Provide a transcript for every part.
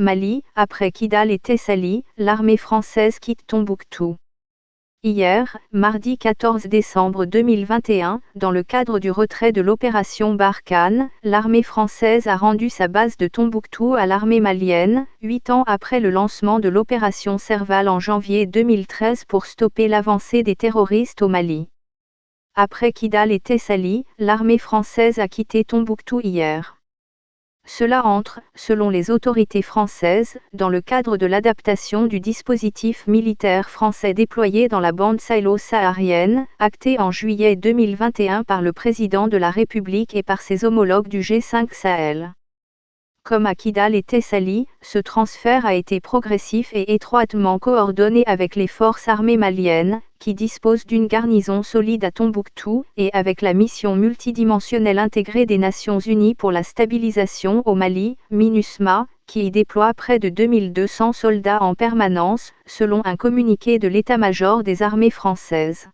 Mali, après Kidal et Tessalit, l'armée française quitte Tombouctou. Hier, mardi 14 décembre 2021, dans le cadre du retrait de l'opération Barkhane, l'armée française a rendu sa base de Tombouctou à l'armée malienne, 8 ans après le lancement de l'opération Serval en janvier 2013 pour stopper l'avancée des terroristes au Mali. Après Kidal et Tessalit, l'armée française a quitté Tombouctou hier. Cela entre, selon les autorités françaises, dans le cadre de l'adaptation du dispositif militaire français déployé dans la bande sahélo-saharienne, acté en juillet 2021 par le président de la République et par ses homologues du G5 Sahel. Comme à Kidal et Tessalit, ce transfert a été progressif et étroitement coordonné avec les forces armées maliennes, qui disposent d'une garnison solide à Tombouctou, et avec la mission multidimensionnelle intégrée des Nations Unies pour la stabilisation au Mali, MINUSMA, qui y déploie près de 2200 soldats en permanence, selon un communiqué de l'état-major des armées françaises.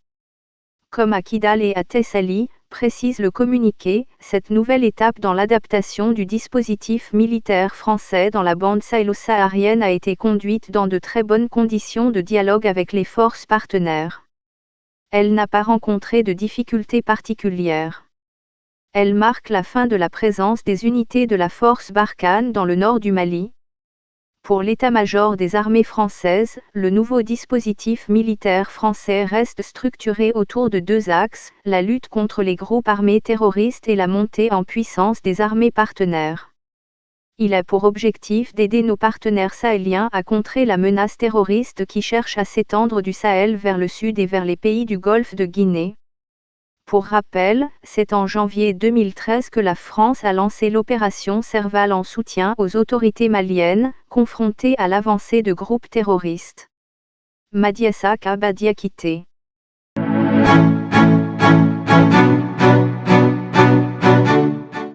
Comme à Kidal et à Tessalit, précise le communiqué, cette nouvelle étape dans l'adaptation du dispositif militaire français dans la bande sahélo-saharienne a été conduite dans de très bonnes conditions de dialogue avec les forces partenaires. Elle n'a pas rencontré de difficultés particulières. Elle marque la fin de la présence des unités de la force Barkhane dans le nord du Mali. Pour l'état-major des armées françaises, le nouveau dispositif militaire français reste structuré autour de 2 axes, la lutte contre les groupes armés terroristes et la montée en puissance des armées partenaires. Il a pour objectif d'aider nos partenaires sahéliens à contrer la menace terroriste qui cherche à s'étendre du Sahel vers le sud et vers les pays du Golfe de Guinée. Pour rappel, c'est en janvier 2013 que la France a lancé l'opération Serval en soutien aux autorités maliennes, confrontées à l'avancée de groupes terroristes. Madiassa Kabadiakité.